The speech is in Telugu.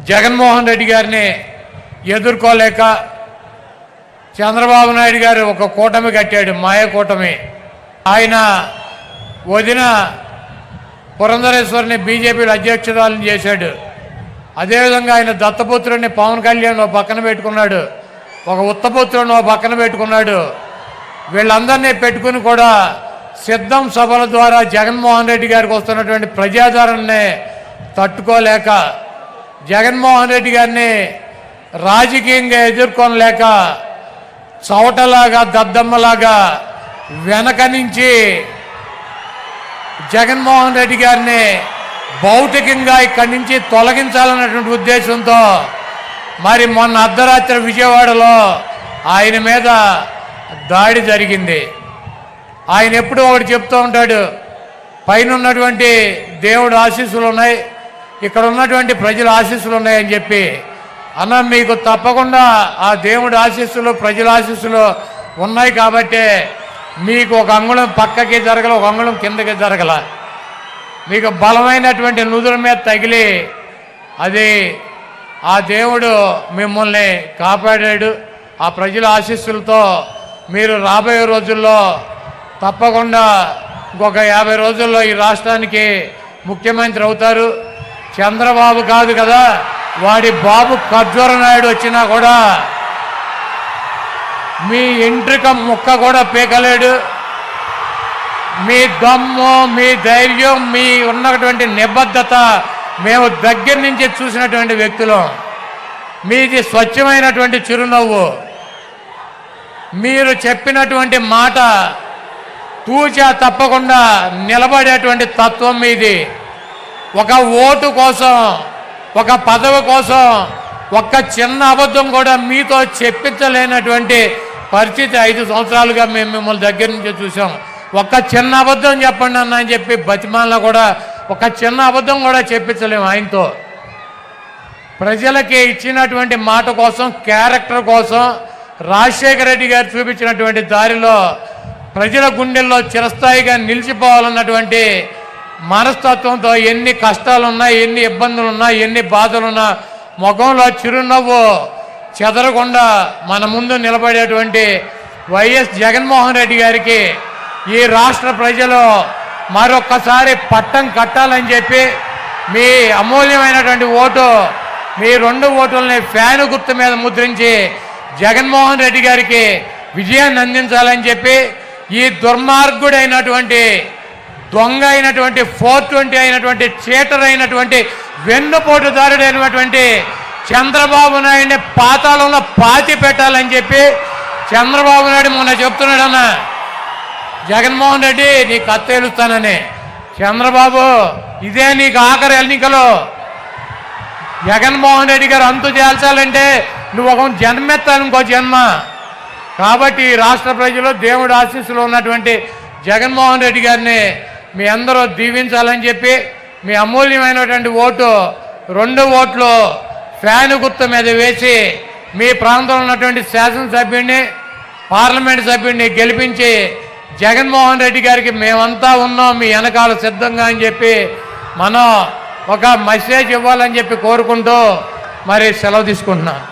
జగన్మోహన్ రెడ్డి గారిని ఎదుర్కోలేక చంద్రబాబు నాయుడు గారు ఒక కూటమి కట్టాడు, మాయ కూటమి. ఆయన వదిన పురంధరేశ్వరిని బీజేపీలో అధ్యక్షురాలను చేశాడు. అదేవిధంగా ఆయన దత్తపుత్రుడిని పవన్ కళ్యాణ్ ఓ పక్కన పెట్టుకున్నాడు, ఒక ఉత్తపుత్రుడిని ఓ పక్కన పెట్టుకున్నాడు. వీళ్ళందరినీ పెట్టుకుని కూడా సిద్ధం సభల ద్వారా జగన్మోహన్ రెడ్డి గారికి వస్తున్నటువంటి ప్రజాదరణని తట్టుకోలేక, జగన్మోహన్ రెడ్డి గారిని రాజకీయంగా ఎదుర్కొనలేక చవటలాగా దద్దమ్మలాగా వెనక నుంచి జగన్మోహన్ రెడ్డి గారిని భౌతికంగా ఇక్కడి నుంచి తొలగించాలన్నటువంటి ఉద్దేశంతో మరి మొన్న అర్ధరాత్రి విజయవాడలో ఆయన మీద దాడి జరిగింది. ఆయన ఎప్పుడూ ఒకటి చెప్తూ ఉంటాడు, పైన ఉన్నటువంటి దేవుడు ఆశీస్సులు ఉన్నాయి, ఇక్కడ ఉన్నటువంటి ప్రజల ఆశీస్సులు ఉన్నాయని చెప్పి. అన్న, మీకు తప్పకుండా ఆ దేవుడి ఆశీస్సులు ప్రజల ఆశీస్సులు ఉన్నాయి కాబట్టి మీకు ఒక అంగుళం పక్కకి జరగల, ఒక అంగుళం కిందకి జరగల. మీకు బలమైనటువంటి నుదుల మీద తగిలి అది ఆ దేవుడు మిమ్మల్ని కాపాడాడు. ఆ ప్రజల ఆశీస్సులతో మీరు రాబోయే రోజుల్లో తప్పకుండా ఇంకొక 50 రోజుల్లో ఈ రాష్ట్రానికి ముఖ్యమంత్రి అవుతారు. చంద్రబాబు కాదు కదా, వాడి బాబు ఖర్జూర నాయుడు వచ్చినా కూడా మీ ఎంట్రిక ముక్క కూడా పీకలేడు. మీ దమ్ము, మీ ధైర్యం, మీ ఉన్నటువంటి నిబద్ధత మేము దగ్గర నుంచి చూసినటువంటి వ్యక్తులం. మీది స్వచ్ఛమైనటువంటి చిరునవ్వు, మీరు చెప్పినటువంటి మాట తూచా తప్పకుండా నిలబడేటువంటి తత్వం మీది. ఒక ఓటు కోసం, ఒక పదవి కోసం ఒక్క చిన్న అబద్ధం కూడా మీతో చెప్పించలేనటువంటి పరిస్థితి 5 సంవత్సరాలుగా మేము మిమ్మల్ని దగ్గర నుంచి చూసాం. ఒక్క చిన్న అబద్ధం చెప్పండి అన్న అని చెప్పి బతిమాలలో కూడా ఒక చిన్న అబద్ధం కూడా చెప్పించలేము ఆయనతో. ప్రజలకి ఇచ్చినటువంటి మాట కోసం, క్యారెక్టర్ కోసం రాజశేఖర రెడ్డి గారు చూపించినటువంటి దారిలో ప్రజల గుండెల్లో చిరస్థాయిగా నిలిచిపోవాలన్నటువంటి మనస్తత్వంతో ఎన్ని కష్టాలున్నా, ఎన్ని ఇబ్బందులున్నా, ఎన్ని బాధలున్నా ముఖంలో చిరునవ్వు చెదరకుండా మన ముందు నిలబడేటువంటి వైఎస్ జగన్మోహన్ రెడ్డి గారికి ఈ రాష్ట్ర ప్రజలు మరొక్కసారి పట్టం కట్టాలని చెప్పి మీ అమూల్యమైనటువంటి ఓటు, మీ 2 ఓటుల్ని ఫ్యాను గుర్తు మీద ముద్రించి జగన్మోహన్ రెడ్డి గారికి విజయాన్ని అందించాలని చెప్పి ఈ దుర్మార్గుడైనటువంటి, దొంగ అయినటువంటి, 420 అయినటువంటి, చీటర్ అయినటువంటి, వెన్నుపోటుదారుడైనటువంటి చంద్రబాబు నాయుడిని పాతాళంలో పాతి పెట్టాలని చెప్పి చంద్రబాబు నాయుడు మొన్న చెప్తున్నాడన్న, జగన్మోహన్ రెడ్డి నీకు కత్తేలుస్తానని. చంద్రబాబు, ఇదే నీకు ఆఖరి ఎన్నికలు. జగన్మోహన్ రెడ్డి గారు అంతు తేల్చాలంటే నువ్వు ఒక జన్మెత్తాను, ఇంకో జన్మ. కాబట్టి రాష్ట్ర ప్రజలు దేవుడి ఆశీస్సులు ఉన్నటువంటి జగన్మోహన్ రెడ్డి గారిని మీ అందరూ దీవించాలని చెప్పి మీ అమూల్యమైనటువంటి ఓటు, 2 ఓట్లు ఫ్యాను గుర్తు మీద వేసి మీ ప్రాంతంలో ఉన్నటువంటి శాసనసభ్యుడిని, పార్లమెంట్ సభ్యుడిని గెలిపించి జగన్మోహన్ రెడ్డి గారికి మేమంతా ఉన్నాం మీ వెనకాల సిద్ధంగా అని చెప్పి మనం ఒక మెసేజ్ ఇవ్వాలని చెప్పి కోరుకుంటూ మరి సెలవు తీసుకుంటున్నాను.